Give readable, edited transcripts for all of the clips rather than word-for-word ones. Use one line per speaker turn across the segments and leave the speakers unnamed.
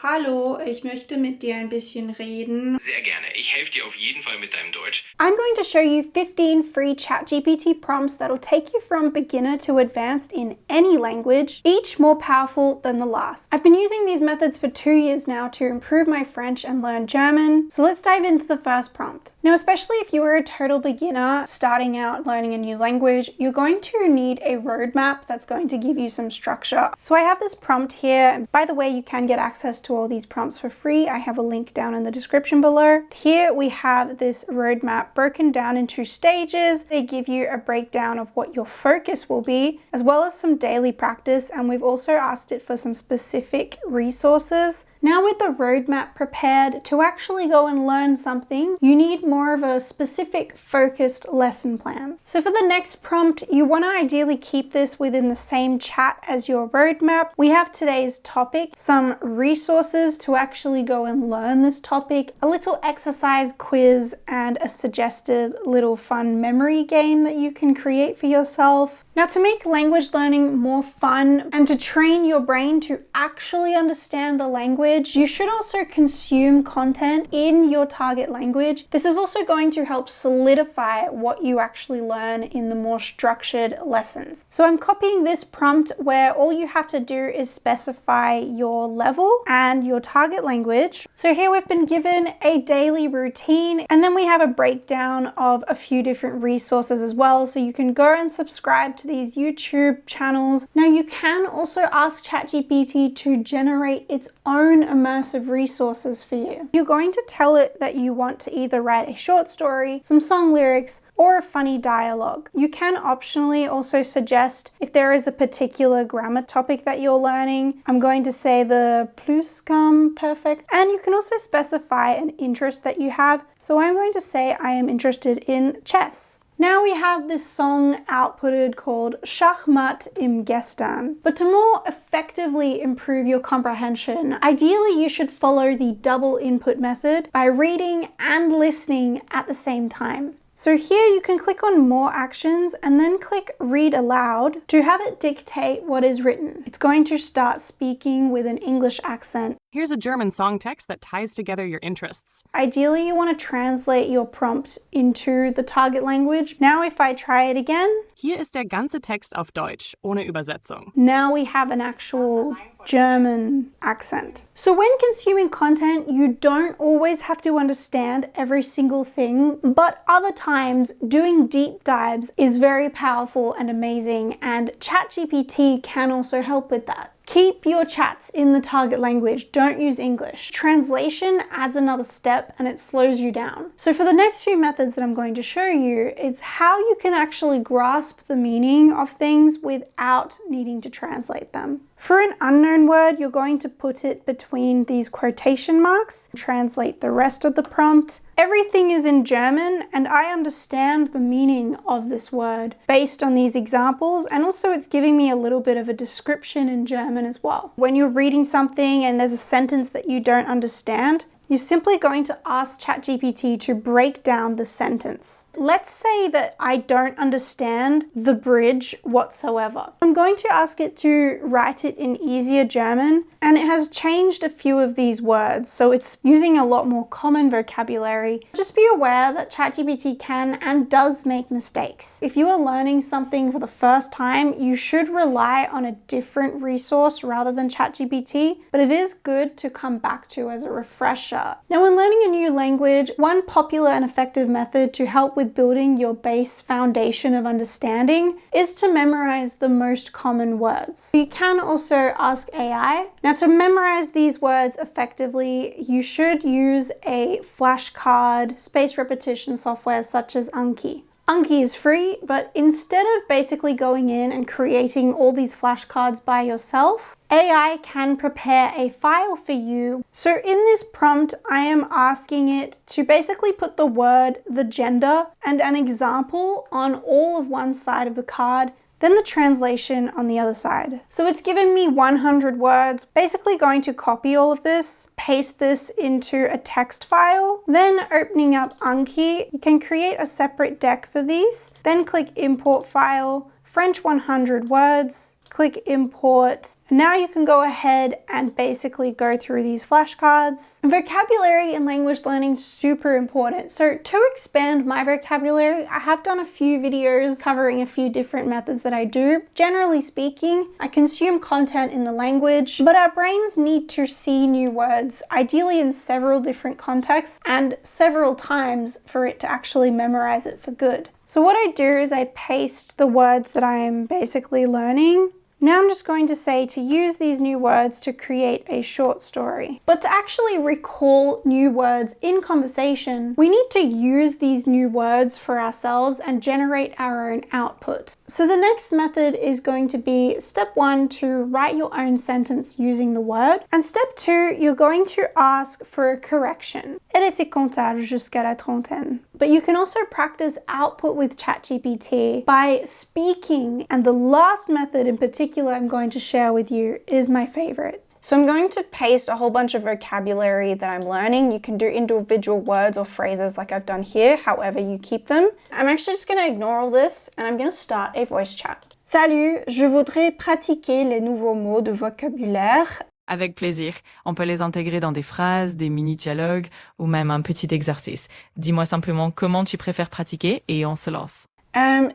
Hallo, ich möchte mit dir ein bisschen reden.
Sehr gerne. Ich helfe dir auf jeden Fall mit deinem Deutsch.
I'm going to show you 15 free ChatGPT prompts that'll take you from beginner to advanced in any language, each more powerful than the last. I've been using these methods for 2 years now to improve my French and learn German, so let's dive into the first prompt. Now, especially if you are a total beginner starting out learning a new language, you're going to need a roadmap that's going to give you some structure. So I have this prompt here, and by the way, you can get access to all these prompts for free. I have a link down in the description below. Here we have this roadmap broken down into stages. They give you a breakdown of what your focus will be, as well as some daily practice, and we've also asked it for some specific resources. Now with the roadmap prepared to actually go and learn something, you need more of a specific focused lesson plan. So for the next prompt, you want to ideally keep this within the same chat as your roadmap. We have today's topic, some resources to actually go and learn this topic, a little exercise quiz, and a suggested little fun memory game that you can create for yourself. Now, to make language learning more fun and to train your brain to actually understand the language, you should also consume content in your target language. This is also going to help solidify what you actually learn in the more structured lessons. So I'm copying this prompt where all you have to do is specify your level and your target language. So here we've been given a daily routine, and then we have a breakdown of a few different resources as well. So you can go and subscribe to these YouTube channels. Now you can also ask ChatGPT to generate its own immersive resources for you. You're going to tell it that you want to either write a short story, some song lyrics, or a funny dialogue. You can optionally also suggest if there is a particular grammar topic that you're learning. I'm going to say the Pluscuamperfekt, and you can also specify an interest that you have. So I'm going to say I am interested in chess. Now we have this song outputted called Schachmatt im Gestern. But to more effectively improve your comprehension, ideally you should follow the double input method by reading and listening at the same time. So here you can click on more actions and then click read aloud to have it dictate what is written. It's going to start speaking with an English accent.
Here's a German song text that ties together your interests.
Ideally, you want to translate your prompt into the target language. Now if I try it again.
Hier ist der ganze Text auf Deutsch, ohne Übersetzung.
Now we have an actual German accent. So when consuming content, you don't always have to understand every single thing, but other times doing deep dives is very powerful and amazing, and ChatGPT can also help with that. Keep your chats in the target language, don't use English. Translation adds another step and it slows you down. So for the next few methods that I'm going to show you, it's how you can actually grasp the meaning of things without needing to translate them. For an unknown word, you're going to put it between these quotation marks, translate the rest of the prompt. Everything is in German, and I understand the meaning of this word based on these examples, and also it's giving me a little bit of a description in German as well. When you're reading something and there's a sentence that you don't understand, you're simply going to ask ChatGPT to break down the sentence. Let's say that I don't understand the bridge whatsoever. I'm going to ask it to write it in easier German, and it has changed a few of these words, so it's using a lot more common vocabulary. Just be aware that ChatGPT can and does make mistakes. If you are learning something for the first time, you should rely on a different resource rather than ChatGPT, but it is good to come back to as a refresher. Now, when learning a new language, one popular and effective method to help with building your base foundation of understanding is to memorize the most common words. You can also ask AI. Now, to memorize these words effectively, you should use a flashcard spaced repetition software such as Anki. Anki is free, but instead of basically going in and creating all these flashcards by yourself, AI can prepare a file for you. So in this prompt, I am asking it to basically put the word, the gender, and an example on all of one side of the card, then the translation on the other side. So it's given me 100 words, basically going to copy all of this, paste this into a text file, then opening up Anki. You can create a separate deck for these, then click import file, French 100 words, click import, Now you can go ahead and basically go through these flashcards. Vocabulary in language learning is super important. So to expand my vocabulary, I have done a few videos covering a few different methods that I do. Generally speaking, I consume content in the language, but our brains need to see new words, ideally in several different contexts and several times for it to actually memorize it for good. So what I do is I paste the words that I am basically learning. Now I'm just going to say to use these new words to create a short story. But to actually recall new words in conversation, we need to use these new words for ourselves and generate our own output. So the next method is going to be step 1 to write your own sentence using the word. And step 2, you're going to ask for a correction. Elle était comptable jusqu'à la trentaine. But you can also practice output with ChatGPT by speaking. And the last method in particular I'm going to share with you is my favorite. So I'm going to paste a whole bunch of vocabulary that I'm learning. You can do individual words or phrases like I've done here, however you keep them. I'm actually just going to ignore all this and I'm going to start a voice chat. Salut, je voudrais pratiquer les nouveaux mots de vocabulaire.
Avec plaisir. On peut les intégrer dans des phrases, des mini-dialogues ou même un petit exercice. Dis-moi simplement comment tu préfères pratiquer et on se lance.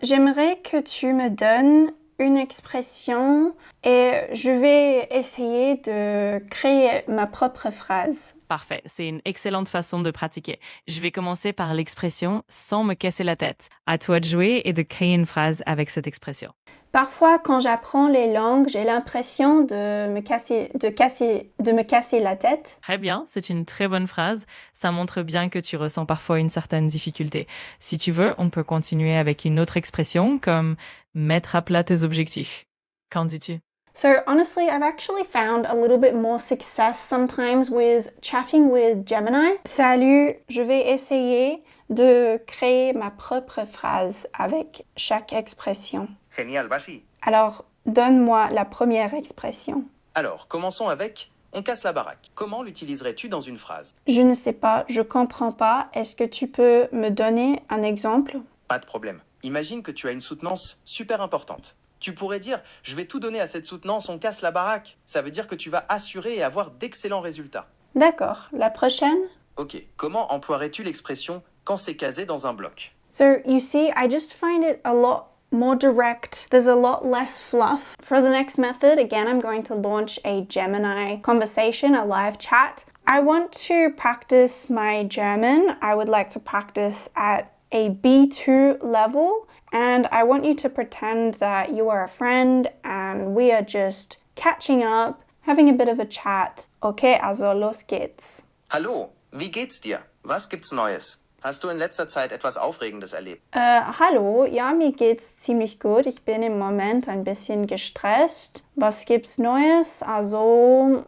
J'aimerais que tu me donnes une expression et je vais essayer de créer ma propre phrase.
Parfait, c'est une excellente façon de pratiquer. Je vais commencer par l'expression « sans me casser la tête ». À toi de jouer et de créer une phrase avec cette expression.
Parfois, quand j'apprends les langues, j'ai l'impression de me casser la tête.
Très bien, c'est une très bonne phrase. Ça montre bien que tu ressens parfois une certaine difficulté. Si tu veux, on peut continuer avec une autre expression comme « mettre à plat tes objectifs ». Qu'en dis-tu?
So honestly, I've actually found a little bit more success sometimes with chatting with Gemini. Salut, je vais essayer de créer ma propre phrase avec chaque expression.
Génial, vas-y.
Alors, donne-moi la première expression.
Alors, commençons avec « on casse la baraque ». Comment l'utiliserais-tu dans une phrase?
Je ne sais pas, je comprends pas. Est-ce que tu peux me donner un exemple?
Pas de problème. Imagine que tu as une soutenance super importante. Tu pourrais dire « je vais tout donner à cette soutenance, on casse la baraque ». Ça veut dire que tu vas assurer et avoir d'excellents résultats.
D'accord, la prochaine?
Ok, comment emploierais-tu l'expression « quand c'est casé dans un bloc »
So, you see, I just find it a lot more direct. There's a lot less fluff. For the next method, again, I'm going to launch a Gemini conversation, a live chat. I want to practice my German. I would like to practice at a B2 level. And I want you to pretend that you are a friend and we are just catching up, having a bit of a chat. Okay, also los geht's.
Hallo, wie geht's dir? Was gibt's Neues? Hast du in letzter Zeit etwas Aufregendes erlebt?
Hallo, ja, mir geht's ziemlich gut. Ich bin im Moment ein bisschen gestresst. Was gibt's Neues? Also,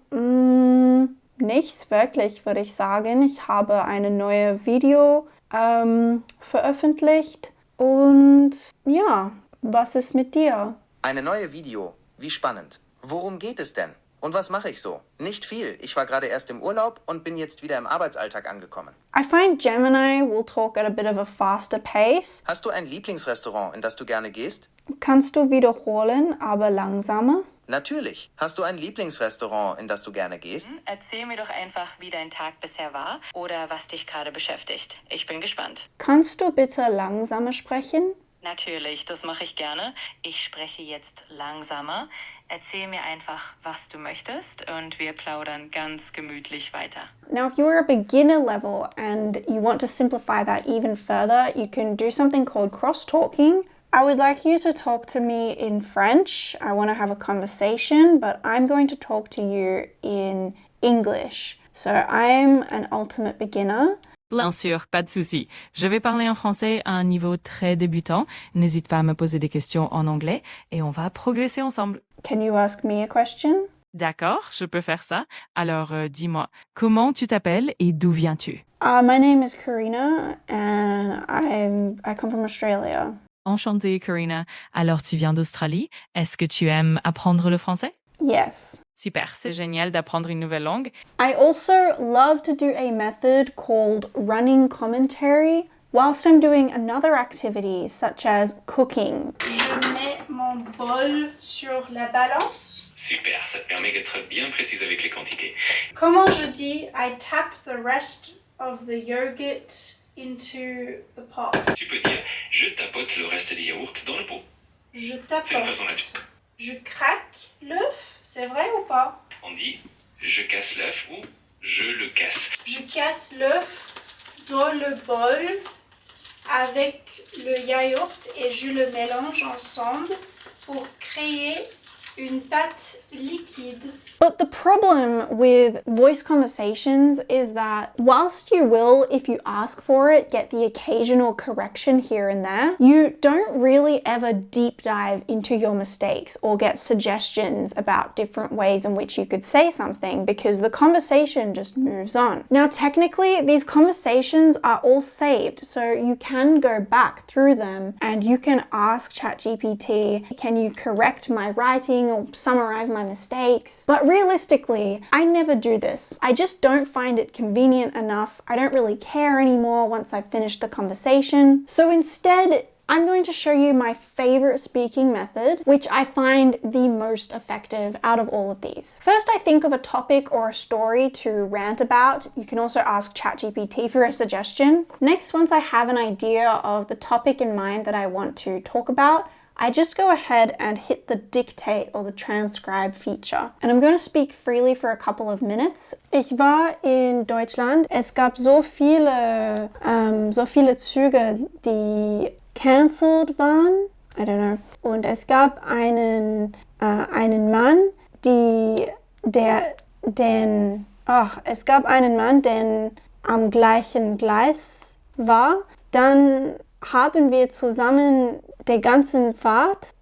nichts wirklich, würde ich sagen. Ich habe eine neue Video veröffentlicht. Und ja, was ist mit dir?
Eine neue Video. Wie spannend. Worum geht es denn? Und was mache ich so? Nicht viel. Ich war gerade erst im Urlaub und bin jetzt wieder im Arbeitsalltag angekommen.
I find Gemini will talk at a bit of a faster pace.
Hast du ein Lieblingsrestaurant, in das du gerne gehst?
Kannst du wiederholen, aber langsamer?
Natürlich. Hast du ein Lieblingsrestaurant, in das du gerne gehst?
Erzähl mir doch einfach, wie dein Tag bisher war oder was dich gerade beschäftigt. Ich bin gespannt.
Kannst du bitte langsamer sprechen?
Natürlich, das mache ich gerne. Ich spreche jetzt langsamer. Erzähl mir einfach, was du möchtest und wir plaudern ganz gemütlich weiter.
Now, if you're a beginner level and you want to simplify that even further, you can do something called crosstalking. I would like you to talk to me in French. I want to have a conversation, but I'm going to talk to you in English. So I'm an ultimate beginner.
Bien sûr, pas de souci. Je vais parler en français à un niveau très débutant. N'hésite pas à me poser des questions en anglais et on va progresser ensemble.
Can you ask me a question?
D'accord, je peux faire ça. Alors, dis-moi, comment tu t'appelles et d'où viens-tu?
My name is Karina and I come from Australia.
Enchantée, Karina. Alors, tu viens d'Australie. Est-ce que tu aimes apprendre le français?
Yes.
Super, c'est génial d'apprendre une nouvelle langue.
I also love to do a method called running commentary whilst I'm doing another activity such as cooking.
Je mets mon bol sur la balance.
Super, ça te permet d'être bien précise avec les quantités.
Comment je dis I tap the rest of the yogurt into the pot?
Tu peux dire je tapote le reste des yaourts dans le pot.
Je
C'est une
tapote.
façon là-dessus.
Je craque l'œuf, c'est vrai ou pas?
On dit je casse l'œuf ou je le casse.
Je casse l'œuf dans le bol avec le yaourt et je le mélange ensemble pour créer une pâte liquide.
But the problem with voice conversations is that whilst you will, if you ask for it, get the occasional correction here and there, you don't really ever deep dive into your mistakes or get suggestions about different ways in which you could say something because the conversation just moves on. Now, technically, these conversations are all saved, so you can go back through them and you can ask ChatGPT, can you correct my writing or summarize my mistakes? But realistically, I never do this. I just don't find it convenient enough. I don't really care anymore once I've finished the conversation. So instead, I'm going to show you my favorite speaking method, which I find the most effective out of all of these. First, I think of a topic or a story to rant about. You can also ask ChatGPT for a suggestion. Next, once I have an idea of the topic in mind that I want to talk about, I just go ahead and hit the dictate or the transcribe feature. And I'm going to speak freely for a couple of minutes. Ich war in Deutschland. Es gab so viele Züge, die cancelled waren. I don't know. Und es gab einen Mann, es gab einen Mann, der am gleichen Gleis war. Dann haben wir zusammen der ganzen Fahrt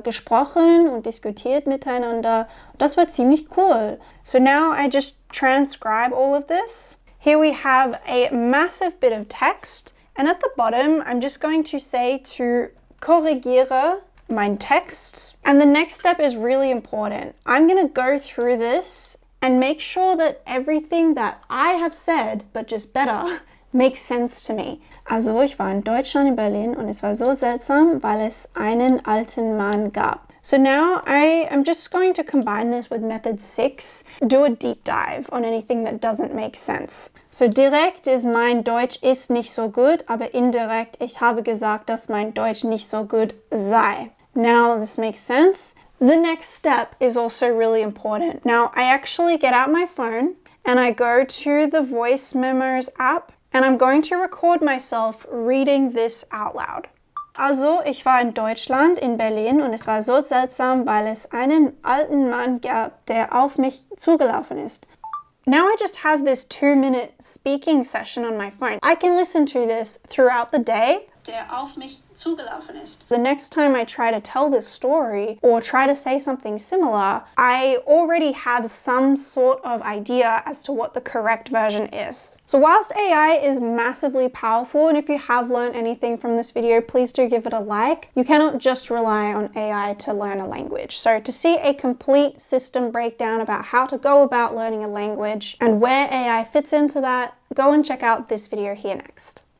gesprochen und diskutiert miteinander. Das war ziemlich cool. So now I just transcribe all of this. Here we have a massive bit of text, and at the bottom I'm just going to say to korrigiere mein Text. And the next step is really important. I'm going to go through this and make sure that everything that I have said, but just better, makes sense to me. Also, ich war in Deutschland, in Berlin, und es war so seltsam, weil es einen alten Mann gab. So now I am just going to combine this with method 6, do a deep dive on anything that doesn't make sense. So direkt ist mein Deutsch ist nicht so gut, aber indirekt, ich habe gesagt, dass mein Deutsch nicht so gut sei. Now this makes sense. The next step is also really important. Now I actually get out my phone and I go to the voice memos app. And I'm going to record myself reading this out loud. Also, ich war in Deutschland, in Berlin, und es war so seltsam, weil es einen alten Mann gab, der auf mich zugelaufen ist. Now I just have this 2-minute speaking session on my phone. I can listen to this throughout the day. Der auf mich zugelaufen ist. The next time I try to tell this story or try to say something similar, I already have some sort of idea as to what the correct version is. So whilst AI is massively powerful, and if you have learned anything from this video, please do give it a like. You cannot just rely on AI to learn a language. So to see a complete system breakdown about how to go about learning a language and where AI fits into that, go and check out this video here next.